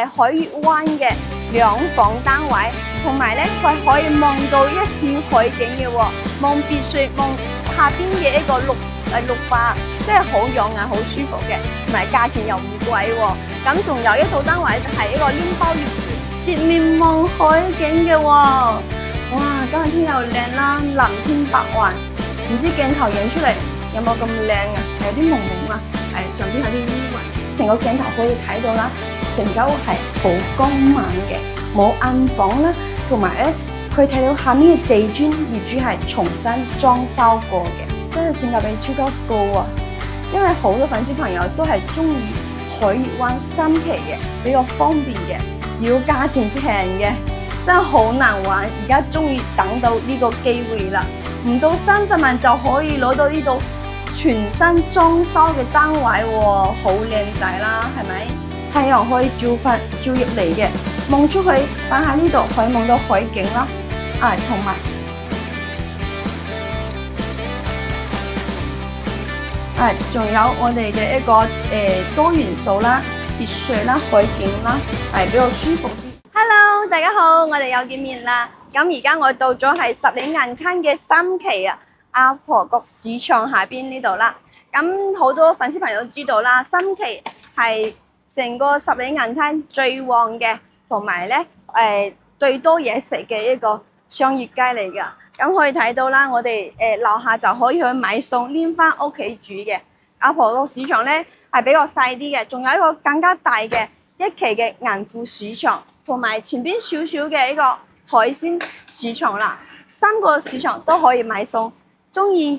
係海月灣嘅2房單位，同埋咧佢可以望到一線海景嘅喎，望別墅，望下邊嘅一個綠化，即係好養眼、好舒服嘅，同埋價錢又唔貴喎。咁仲有一套單位係一個拎包月住，接面望海景嘅喎。哇！今日天又靚啦，藍天白雲，唔知鏡頭影出嚟有冇咁靚啊？係有啲朦朦啊，上邊有啲烏雲。成個鏡頭可以睇到啦，成間屋係好光猛嘅，冇暗房啦，同埋咧佢睇到下面嘅地磚業主係重新裝修過嘅，真係性價比超級高啊！因為好多粉絲朋友都係中意海月灣3期嘅，比較方便嘅，要價錢平嘅。真係好難玩，而家終於等到呢個機會啦！唔到30萬就可以攞到呢度全新裝修嘅單位喎，好靚仔啦，係咪？太陽可以照入嚟嘅，望出去擺喺呢度可以望到海景啦，同埋仲有我哋嘅一個多元素啦，別墅啦，海景啦，比較舒服啲。Hello， 大家好，我哋又見面啦。咁而家我到咗係十里銀灘嘅3期啊，阿婆角市場下邊呢度啦。咁好多粉絲朋友都知道啦，3期係成個十里銀灘最旺嘅，同埋咧最多嘢食嘅一個商業街嚟噶。咁可以睇到啦，我哋樓下就可以去買餸拎翻屋企煮嘅。阿婆角市場咧係比較細啲嘅，仲有一個更加大嘅1期嘅銀富市場。同埋前邊少少嘅一個海鮮市場啦，3個市場都可以買餸，中意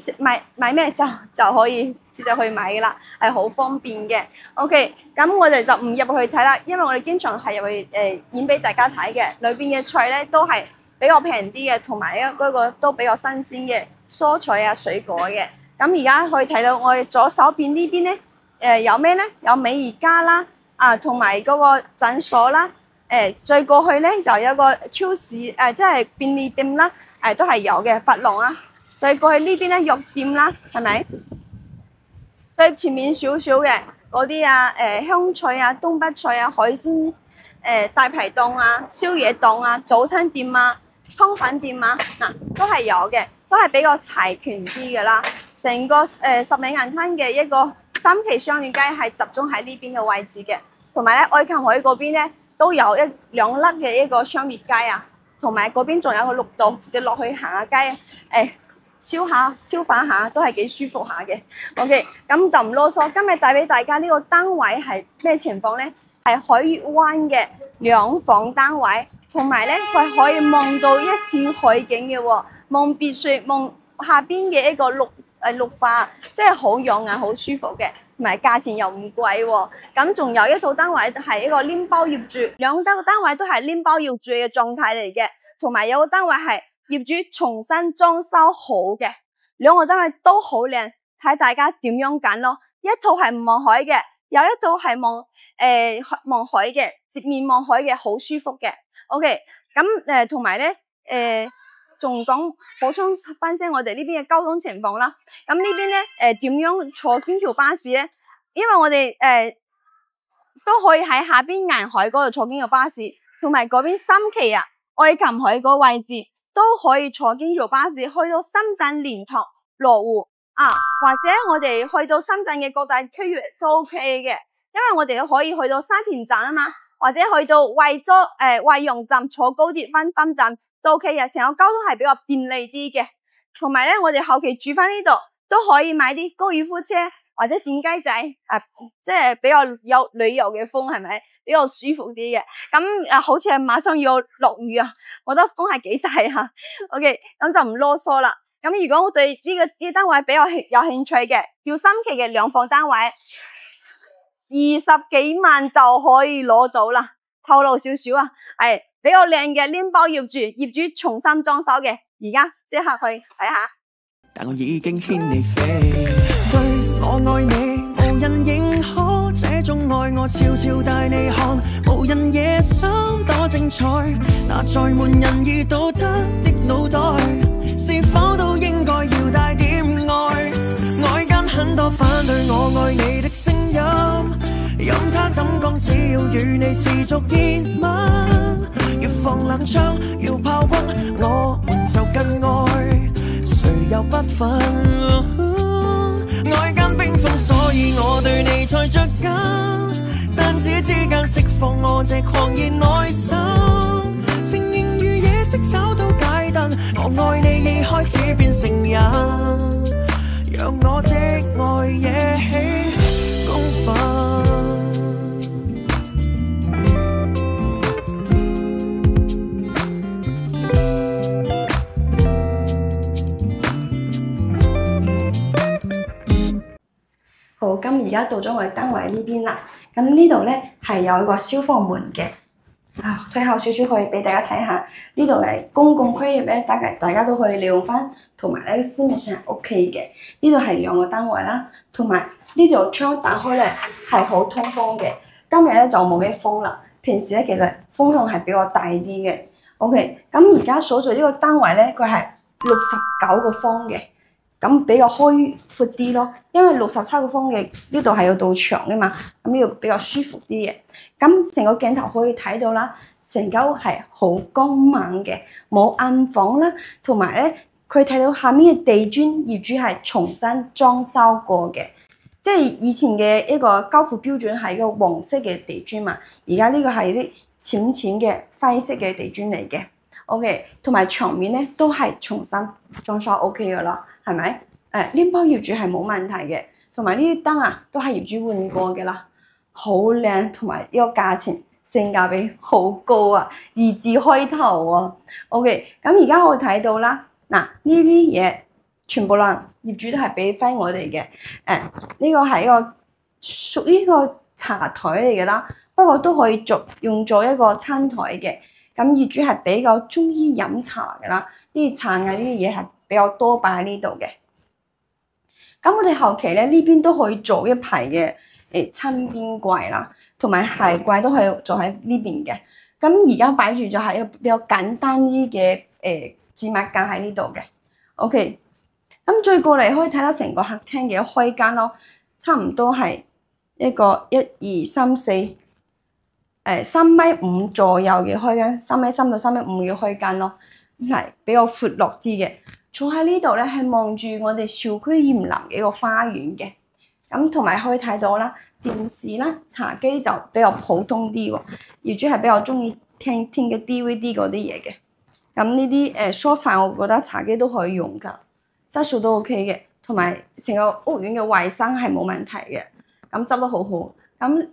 買咩就可以直接去買噶啦，係好方便嘅。OK， 咁我哋就唔入去睇啦，因為我哋經常係入去演俾大家睇嘅，裏邊嘅菜咧都係比較平啲嘅，同埋嗰個都比較新鮮嘅蔬菜啊水果嘅。咁而家可以睇到我哋左手邊呢邊咧，有咩咧？有美宜家啦，同埋嗰個診所啦。再過去咧就有個超市，即係便利店啦，都係有嘅，發廊啦。再過去呢邊咧藥店啦，係咪？再前面少少嘅嗰啲香菜啊、東北菜啊、海鮮大排檔啊、宵夜檔啊、早餐店啊、湯粉店啊，都係有嘅，都係比較齊全啲嘅啦。成個十里銀灘嘅一個3期商業街係集中喺呢邊嘅位置嘅，同埋咧愛琴海嗰邊咧。都有2粒嘅一個商業街啊，同埋嗰邊仲有個綠道，直接落去行下街，消化下都係幾舒服下嘅。OK， 咁就唔囉嗦。今日帶俾大家呢個單位係咩情況咧？係海月灣嘅2房單位，同埋咧佢可以望到一線海景嘅喎，望別墅，望下邊嘅一個綠化，即係好養眼、好舒服嘅。同埋價錢又唔貴喎，咁仲有一套單位係一個拎包業主，2個單位都係拎包要住嘅狀態嚟嘅，同埋有個單位係業主重新裝修好嘅，2個單位都好靚，睇大家點樣揀咯。一套係唔望海嘅，有一套係望海嘅，直面望海嘅，好舒服嘅。OK， 咁同埋咧仲補充翻聲我哋呢邊嘅交通情況啦。咁呢邊咧點樣坐天橋巴士咧？因為我哋都可以喺下邊銀海嗰度坐天橋巴士，同埋嗰邊3期啊愛琴海嗰個位置都可以坐天橋巴士去到深圳蓮塘羅湖或者我哋去到深圳嘅各大區域都 OK 嘅，因為我哋都可以去到沙田站啊嘛，或者去到惠陽站坐高鐵翻深圳。都 OK 嘅，成個交通係比較便利啲嘅，同埋咧，我哋後期住翻呢度都可以買啲高爾夫車或者電雞仔，即係比較有旅遊嘅風，係咪比較舒服啲嘅？咁好似係馬上要落雨啊，我覺得風係幾大啊。OK， 咁就唔囉嗦啦。咁如果我對呢個單位比較有興趣嘅，要3期嘅2房單位，20幾萬就可以攞到啦。透露少少啊，係。比較靚嘅拎包業主重新裝修嘅，而家即刻去睇下。但我已經牽你飛，對我愛你，無人認可這種愛我悄悄帶你看，無人野心多精彩。那載滿仁義道德的腦袋，是否都應該要帶點愛？外間很多反對我愛你的聲音，任它怎講？只要與你持續熱吻，越放冷槍，要炮轟，我們就更愛，誰又不忿？愛間冰封，所以我對你才着緊，彈指之間釋放我這狂熱內心，情形如夜色找到解燈，我愛你已開始變成癮，讓我的愛惹起公憤。好，咁而家到咗我哋單位呢邊啦。咁呢度咧係有一個消防門嘅。退後少少可以俾大家睇下，呢度係公共區域咧，大家都可以利用翻，同埋咧私密性係 OK 嘅。呢度係兩個單位啦，同埋呢度窗打開咧係好通風嘅。今日咧就冇咩風啦，平時咧其實風量係比較大啲嘅。OK， 咁而家所在呢個單位咧，佢係69個方嘅。咁比較開闊啲咯，因為67個方嘅呢度係有道牆嘅嘛，咁呢度比較舒服啲嘅。咁成個鏡頭可以睇到啦，成間屋係好光猛嘅，冇暗房啦，同埋咧佢睇到下面嘅地磚業主係重新裝修過嘅，即係以前嘅一個交付標準係一個黃色嘅地磚嘛，而家呢個係啲淺嘅灰色嘅地磚嚟嘅。OK， 同埋牆面咧都係重新裝修 OK 噶啦。係咪？呢包業主係冇問題嘅，同埋呢啲燈啊都係業主換過嘅啦，好靚，同埋呢個價錢性價比好高啊，2字開頭啊。OK， 咁而家我睇到啦，嗱呢啲嘢全部啦業主都係俾翻我哋嘅，呢個係一個屬於一個茶台嚟嘅啦，不過都可以用作一個餐台嘅。咁業主係比較中意飲茶嘅啦，呢啲茶啊呢啲嘢係比較多擺喺呢度嘅。咁我哋後期咧呢邊都可以做一排嘅親邊櫃啦，同埋鞋櫃都可以做喺呢邊嘅。咁而家擺住就係一個比較簡單啲嘅置物架喺呢度嘅。OK， 咁再過嚟可以睇到成個客廳嘅開間咯，差唔多係一個1、2、3、4。3.5米左右嘅開間，3.3米到3.5米嘅開間咯，係比較闊落啲嘅。坐喺呢度咧係望住我哋小區艷南嘅一個花園嘅，咁同埋可以睇到啦，電視啦、茶几就比較普通啲喎。業主係比較中意聽嘅 DVD 嗰啲嘢嘅。咁呢啲sofa我覺得茶几都可以用㗎，質素都 OK 嘅，同埋成個屋苑嘅衞生係冇問題嘅，咁執得好好。咁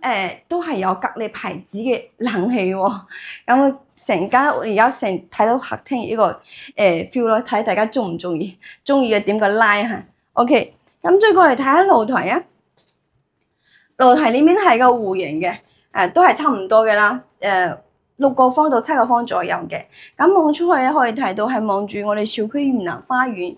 都係有格力牌子嘅冷氣喎，咁成間屋而家睇到客廳呢個feel 咯，睇大家中唔中意？中意嘅點個 like 嚇。OK， 咁再過嚟睇下露台啊，露台呢邊係個弧形嘅，都係差唔多嘅啦，6個方到7個方左右嘅。咁望出去咧可以睇到係望住我哋小區艷南花園，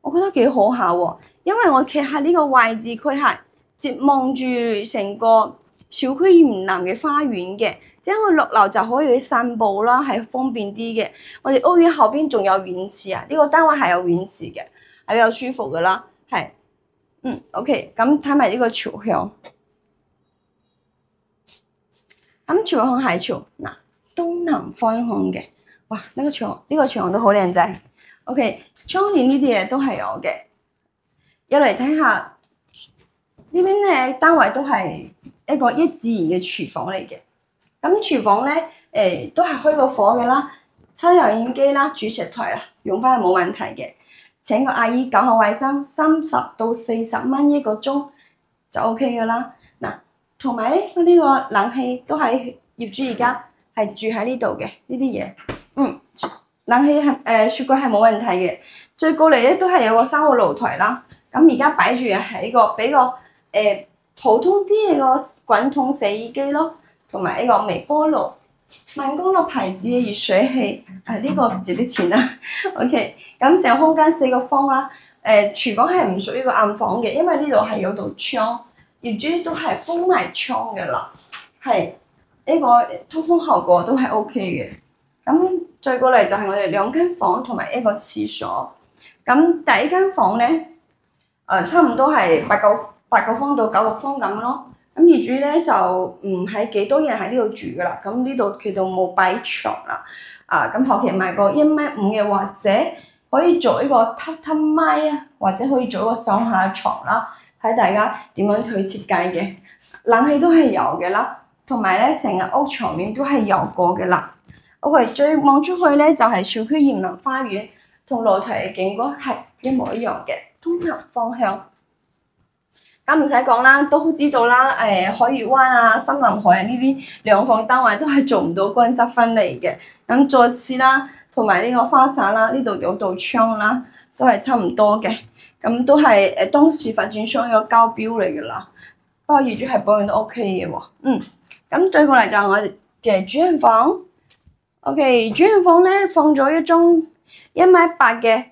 我覺得幾好下喎，因為我企喺呢個位置佢係直望住成個小區艷南嘅花園嘅，即係我落樓就可以去散步啦，係方便啲嘅。我哋屋苑後邊仲有泳池啊，呢個單位係有泳池嘅，係比較舒服噶啦，係，OK。咁睇埋呢個朝向，咁朝向係朝東南方向嘅，哇！呢個朝向都好靚仔。OK， 窗簾呢啲嘢都係有嘅，入嚟睇下。呢邊咧單位都係一個1至2嘅廚房嚟嘅，咁廚房咧都係開個火嘅啦，抽油煙機啦、煮食台啦，用翻係冇問題嘅。請個阿姨搞下衞生，30到40蚊一個鐘就 OK 噶啦。嗱，同埋咧呢個冷氣都係業主而家係住喺呢度嘅呢啲嘢，冷氣係雪櫃係冇問題嘅。再過嚟咧都係有個3個爐台啦，咁而家擺住係一個比較普通啲嘅個滾筒洗衣機咯，同埋呢個微波爐，萬光樂牌子嘅熱水器，呢個唔值啲錢啦。OK， 咁成個空間4個方啦，廚房係唔屬於個暗房嘅，因為呢度係有道窗，業主都係封埋窗嘅啦，係呢個通風效果都係 OK 嘅。咁再過嚟就係我哋2間房同埋一個廁所。咁第一間房咧，差唔多係8個方到9個方咁咯。咁業主咧就唔係幾多人喺呢度住噶啦，咁呢度佢就冇擺床啦。咁後期買個1.5米嘅，或者可以做一個榻榻米啊，或者可以做一個上下床啦，睇大家點樣去設計嘅。冷氣都係有嘅啦，同埋咧成個屋牆面都係有過嘅啦。OK， 再望出去咧就係小區園林花園，同露台嘅景觀係一模一樣嘅，東南方向。咁唔使講啦，都知道啦。海月灣啊、森林海啊呢啲兩房單位都係做唔到乾濕分離嘅。咁座廁啦，同埋呢個花灑啦，呢度有道窗啦，都係差唔多嘅。咁都係當時發展商有交標嚟㗎啦。不過業主係保養都 OK 嘅喎。咁再過嚟就係我哋嘅主人房。OK， 主人房咧放咗一張1.8米嘅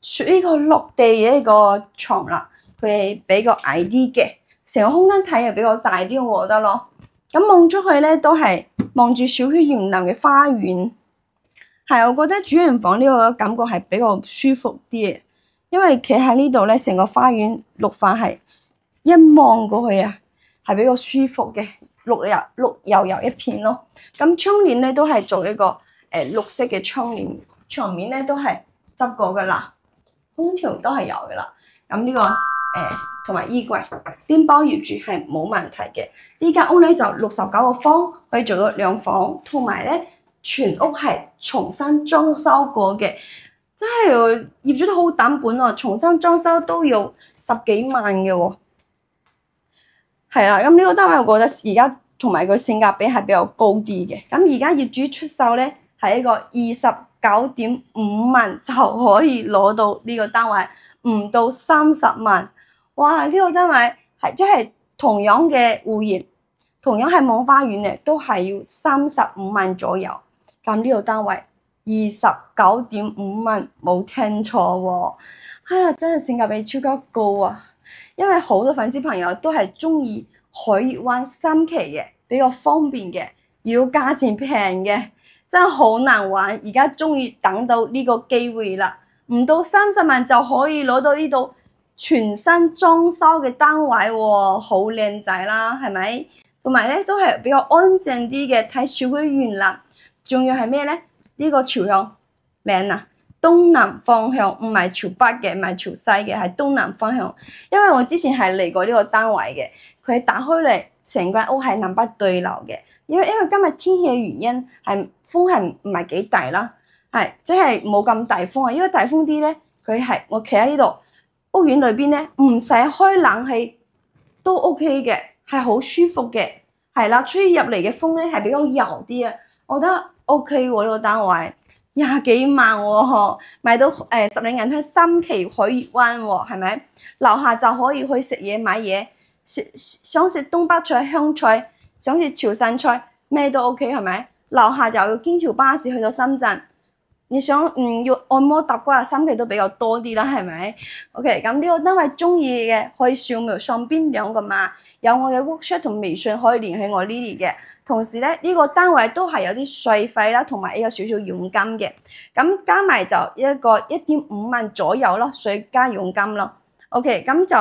屬於個落地嘅一個床啦。佢係比較矮啲嘅，成個空間睇又比較大啲，我覺得咯。咁望出去咧都係望住小區園林嘅花園，係我覺得主人房呢個感覺係比較舒服啲嘅，因為企喺呢度咧，成個花園綠化係一望過去啊，係比較舒服嘅，綠油油一片咯。咁窗簾咧都係做一個綠色嘅窗簾，牆面咧都係執過噶啦，空調都係有噶啦。咁呢個同埋衣櫃，拎包業主係冇問題嘅。呢間屋咧就69個方，可以做到2房，同埋咧全屋係重新裝修過嘅，真係業主都好膽本喎，重新裝修都要10幾萬嘅喎。係啦，咁呢個單位我覺得而家同埋佢性價比係比較高啲嘅。咁而家業主出售咧係一個29.5萬就可以攞到呢個單位，唔到30萬。哇！呢個單位係即係同樣嘅戶型，同樣係望花園嘅，都係要35萬左右。咁呢個單位29.5萬，冇聽錯喎。真係性價比超級高啊！因為好多粉絲朋友都係中意海月灣3期嘅，比較方便嘅，要價錢平嘅，真係好難玩。而家終於等到呢個機會啦，唔到30萬就可以攞到呢度全新裝修嘅單位喎，好靚仔啦，係咪？同埋咧都係比較安靜啲嘅，睇小區園林。仲要係咩咧？呢個朝向靚啊，東南方向，唔係朝北嘅，唔係朝西嘅，係東南方向。因為我之前係嚟過呢個單位嘅，佢打開嚟成間屋係南北對流嘅。因為今日天氣嘅原因係風係唔係幾大啦，係即係冇咁大風啊。因為大風啲咧，佢係我企喺呢度。屋苑裏邊咧唔使開冷氣都 OK 嘅，係好舒服嘅，係啦，吹入嚟嘅風咧係比較柔啲啊，我覺得 OK 喎，呢個單位20幾萬喎，買到十里銀灘3期海月灣喎，係咪？樓下就可以去食嘢買嘢，想食東北菜香菜，想食潮汕菜咩都 OK 係咪？樓下就要經條巴士去到深圳。你想要按摩搭骨啊，3期都比較多啲啦，係咪 ？OK， 咁呢個單位中意嘅可以掃描上邊2個碼，有我嘅 WhatsApp 同微信可以聯繫我 Lily 嘅。同時咧，呢個單位都係有啲稅費啦，同埋一個少少佣金嘅。咁加埋就一個1.5萬左右咯，稅加佣金咯。OK， 咁就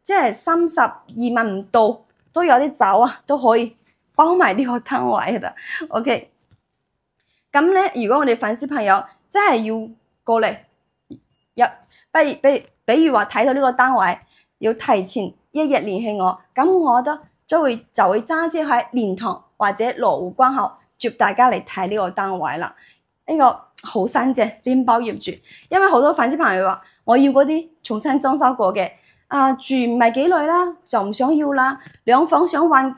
即係32萬唔到，都有啲走啊，都可以包埋呢個單位㗎。OK， 咁咧，如果我哋粉絲朋友真係要過嚟，比如話睇到呢個單位，要提前1日聯繫我，咁我就會揸車喺蓮塘或者羅湖關口接大家嚟睇呢個單位啦。呢個好新淨，拎包業主，因為好多粉絲朋友話我要嗰啲重新裝修過嘅，住唔係幾耐啦，就唔想要啦，2房想換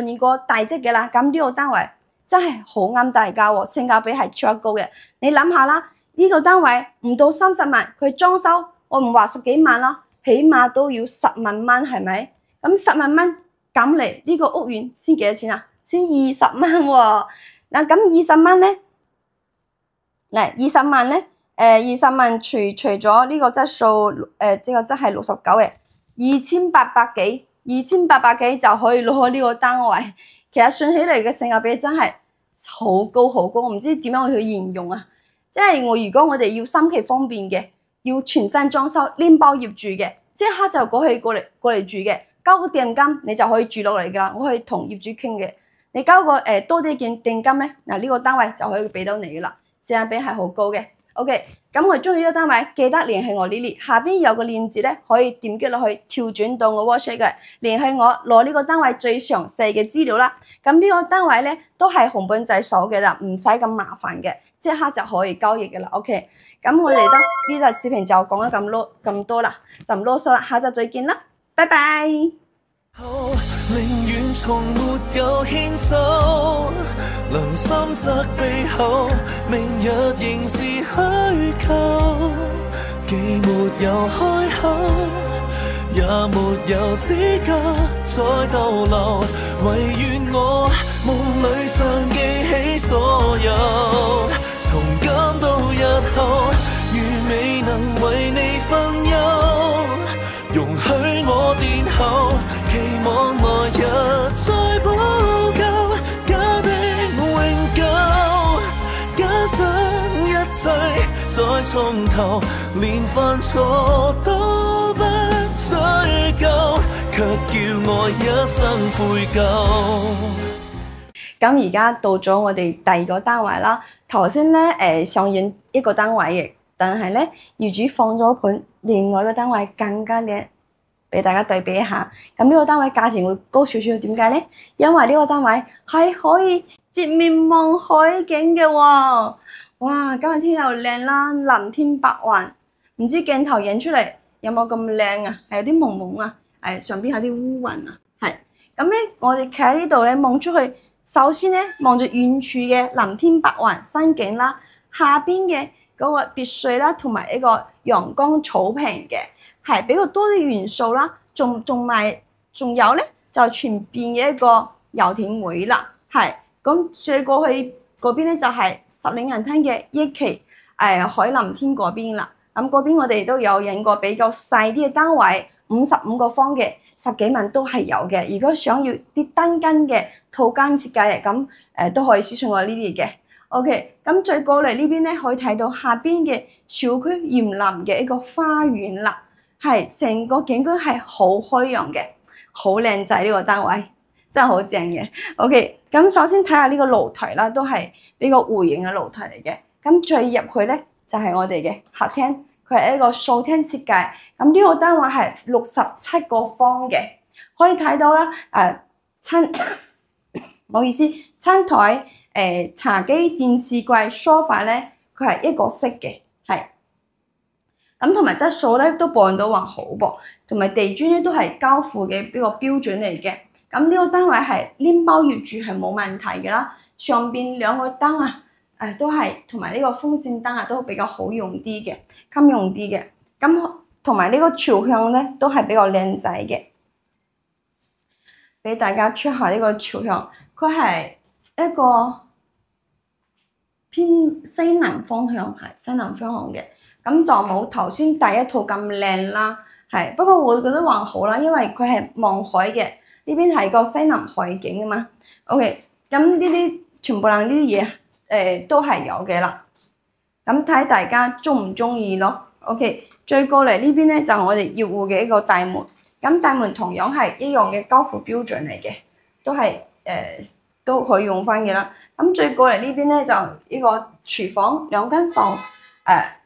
一個大隻嘅啦，咁呢個單位真係好啱大家喎，性價比係超高嘅。你諗下啦，呢個單位唔到30萬，佢裝修我唔話10幾萬啦，起碼都要10萬蚊，係咪？咁10萬蚊咁嚟呢個屋苑先幾多錢啊？先20萬喎。嗱咁20萬咧，嚟20萬咧，20萬除咗呢個質素，呢個質係69嘅，2800幾就可以攞呢個單位。其實算起嚟嘅性價比真係好高好高，我唔知點樣去形容啊！即係如果我哋要3期方便嘅，要全新裝修，拎包業住嘅，即刻就過嚟住嘅，交個訂金，你就可以住落嚟㗎啦。我可以同業主傾嘅，你交個多啲嘅訂金咧，嗱呢個單位就可以俾到你㗎啦，性價比係好高嘅。OK， 咁我中意呢個單位，記得聯繫我Lily，下邊有個鏈接咧，可以點擊落去跳轉到我 WhatsApp 嘅，聯繫我攞呢個單位最詳細嘅資料啦。咁呢個單位咧都係紅本仔數嘅啦，唔使咁麻煩嘅，即刻就可以交易嘅啦。OK， 咁我哋得呢集視頻就講咗咁多啦，就唔囉嗦啦，下集再見啦，拜拜。寧願從沒有牽手，良心責備後，明日仍是虛構。既沒有開口，也沒有資格再逗留，唯願我夢裏常記起所有。從今到日後，如未能為你分憂，容許我殿後，期望來日再補救，假的永久，假想一切再從頭，連犯錯都不追究，卻叫我一生悔疚。咁而家到咗我哋第二個單位啦，頭先咧上映一個單位嘅，但係咧業主放咗盤另外個單位更加靚，俾大家對比一下。咁呢個單位價錢會高少少，點解咧？因為呢個單位係可以接面望海景嘅喎。哇！今日天又靚啦，藍天白雲，唔知鏡頭影出嚟有冇咁靚啊？係有啲蒙蒙啊，上邊有啲烏雲啊，係。咁咧，我哋企喺呢度咧望出去。首先咧，望住遠處嘅藍天白雲山景啦，下邊嘅嗰個別墅啦，同埋一個陽光草坪嘅，係比較多啲元素啦。仲有咧，就全邊嘅一個遊艇會啦，係。咁再過去嗰邊咧，就係十里銀灘嘅一期海藍天嗰邊啦。咁嗰邊我哋都有影過比較細啲嘅單位，55個方嘅。10幾萬都係有嘅，如果想要啲單間嘅套間設計嘅，咁都可以私信我Lily嘅。OK， 咁再過嚟呢邊咧，可以睇到下邊嘅小區園林嘅一個花園啦，係成個景區係好開揚嘅，好靚仔呢個單位，真係好正嘅。OK， 咁首先睇下呢個露台啦，都係比較弧形嘅露台嚟嘅。咁再入去咧，就係我哋嘅客廳。佢係一個素廳設計，咁呢個單位係67個方嘅，可以睇到啦。唔好意思，餐台、茶几、電視櫃、sofa 咧，佢係一個色嘅，係。咁同埋質素咧都保養到還好噃，同埋地磚咧都係交付嘅呢個標準嚟嘅。咁呢個單位係拎包入住係冇問題嘅啦，上邊兩個燈啊。都係同埋呢個風扇燈啊，都比較好用啲嘅，襟用啲嘅。咁同埋呢個朝向咧，都係比較靚仔嘅。俾大家 check 下呢個朝向，佢係一個偏西南方向，係西南方向嘅。咁就冇頭先第一套咁靚啦，係。不過我覺得還好啦，因為佢係望海嘅，呢邊係個西南海景啊嘛。OK， 咁呢啲全部呢啲嘢。都係有嘅啦，咁睇大家中唔中意咯。OK， 再過嚟呢邊咧就係我哋業戶嘅一個大門，咁大門同樣係一樣嘅交付標準嚟嘅，都係都可以用翻嘅啦。咁再過嚟呢邊咧就呢個廚房兩間房，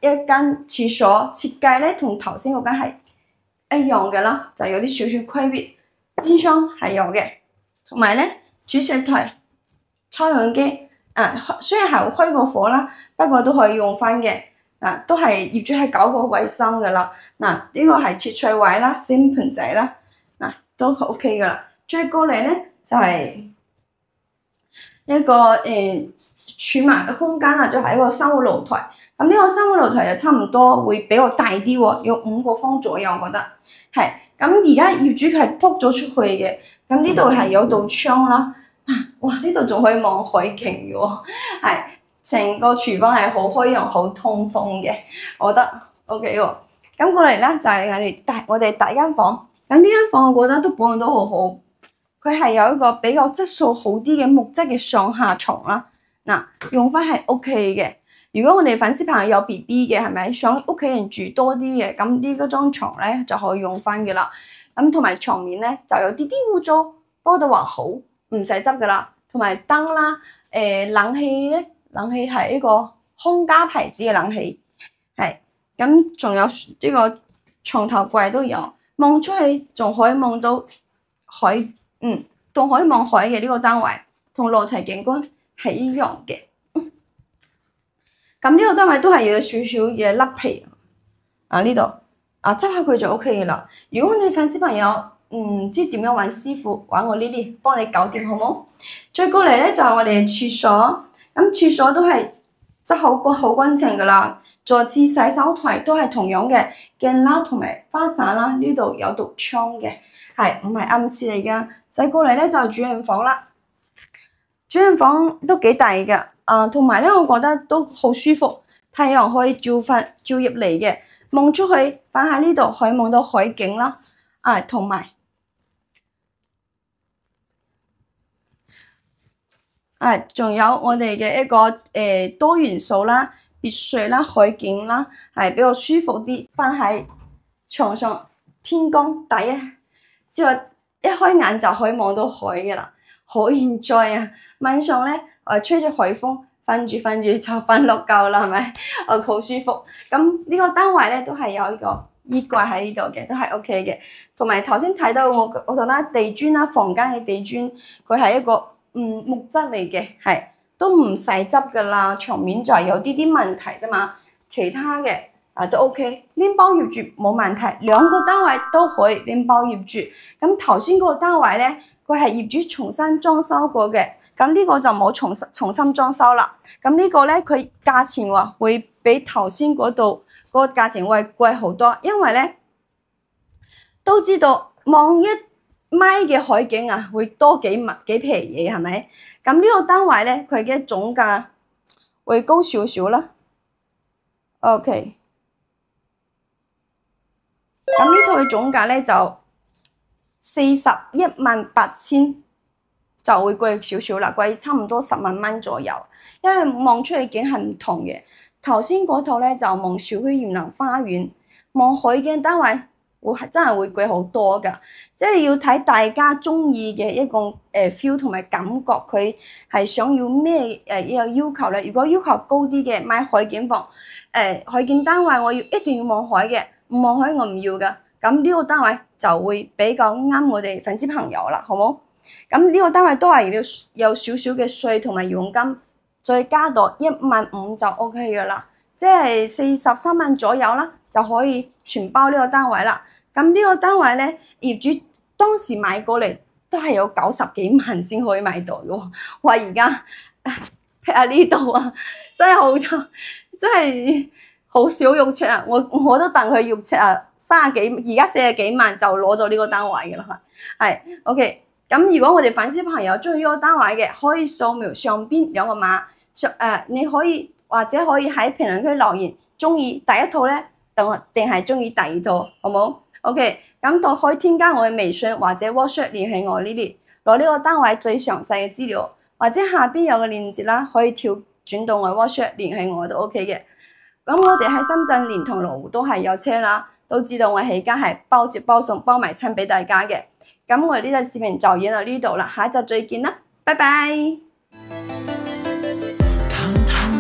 一間廁所設計咧同頭先嗰間係一樣嘅啦，就有啲少少區別。邊窗係有嘅，同埋咧煮食台、抽油機。雖然係開過火啦，不過都可以用翻嘅。都係業主係搞過衛生噶啦。呢個係切菜位啦、洗盤仔啦，都 OK 噶啦。再過嚟咧就係一個儲物空間啦，就係一個生活露台。咁呢個生活露台就差唔多會比較大啲喎，有5個方左右，我覺得係。咁而家業主係撲咗出去嘅，咁呢度係有道窗啦。哇！呢度仲可以望海景嘅喎，係成個廚房係好開揚、好通風嘅，我覺得 OK 喎。咁過嚟咧就係我哋第一間房，咁呢間房我覺得都保養得好好，佢係有一個比較質素好啲嘅木質嘅上下床啦。用翻係 OK 嘅。如果我哋粉絲朋友有 BB 嘅，係咪想屋企人住多啲嘅，咁呢嗰張床咧就可以用翻嘅啦。咁同埋牆面咧就有啲啲污糟，不過都還好，唔使執噶啦。同埋燈啦，冷氣咧，冷氣係呢個空家牌子嘅冷氣，係咁仲有呢個床頭櫃都有，望出去仲可以望到海，仲可以望海嘅呢個單位，同露台景觀係一樣嘅。咁呢個單位都係有少少嘅甩皮啊，呢度啊執下佢就 OK 嘅啦。如果你粉絲朋友唔知點樣揾師傅，揾我 Lily 幫你搞掂好冇？再過嚟咧就係我哋嘅廁所，咁廁所都係執好乾淨噶啦。坐廁洗手台都係同樣嘅鏡啦，同埋花灑啦，呢度有道窗嘅，係唔係暗廁嚟噶？再過嚟咧就係主人房啦，主人房都幾大嘅，同埋咧我覺得都好舒服，太陽可以照入嚟嘅，望出去反喺呢度可以望到海景啦，同埋。仲有我哋嘅一個多元素啦、別墅啦、海景啦，係比較舒服啲，瞓喺床上天光底啊，之後一開眼就可以望到海嘅啦，好 enjoy 啊！晚上咧吹住海風，瞓住就瞓落覺啦，係咪？好舒服。咁呢個單位咧都係有呢個衣櫃喺呢度嘅，都係 OK 嘅。同埋頭先睇到我度啦，地磚啦，房間嘅地磚佢係一個。木質嚟嘅，係都唔使執噶啦，牆面就係有啲問題啫嘛，其他嘅都 OK， 拎包業主冇問題，兩個單位都可以拎包業主。咁頭先嗰個單位咧，佢係業主重新裝修過嘅，咁呢個就冇重新裝修啦。咁呢個咧佢價錢話會比頭先嗰度嗰個價錢會貴好多，因為咧都知道望一米嘅海景啊，會多幾皮嘢係咪？咁呢個單位咧，佢嘅總價會高少少啦。OK， 咁呢套嘅總價咧就418000，就會貴少少啦，貴差唔多10萬蚊左右。因為望出去景係唔同嘅，頭先嗰套咧就望小區園林花園，望海景單位。真係會貴好多㗎，即係要睇大家中意嘅一個feel 同埋感覺，佢係想要咩要求咧？如果要求高啲嘅，買海景房，海景單位我一定要望海嘅，唔望海我唔要㗎。咁呢個單位就會比較啱我哋粉絲朋友啦，好冇？咁呢個單位都係要有少少嘅稅同埋佣金，再加到15000就 OK 㗎啦，即係43萬左右啦，就可以全包呢個單位啦。咁呢個單位咧，業主當時買過嚟都係有90幾萬先可以買到嘅喎。哇！而家睇下呢度啊，真係好多，真係好少肉赤啊！我都戥佢肉赤啊，30幾，而家40幾萬就攞咗呢個單位嘅啦，係 OK。咁如果我哋粉絲朋友中意呢個單位嘅，可以掃描上邊兩個碼，你可以或者可以喺評論區留言，中意第一套咧，定係中意第二套，好冇？OK， 咁就可以添加我嘅微信或者 WhatsApp 聯繫我 Lily， 攞呢個單位最詳細嘅資料，或者下邊有個鏈接啦，可以轉到我 WhatsApp 聯繫我都 OK 嘅。咁我哋喺深圳連同羅湖都係有車啦，都知道我起家係包接包送包埋親俾大家嘅。咁我哋呢隻視頻就影到呢度啦，下一集再見啦，拜拜。淡淡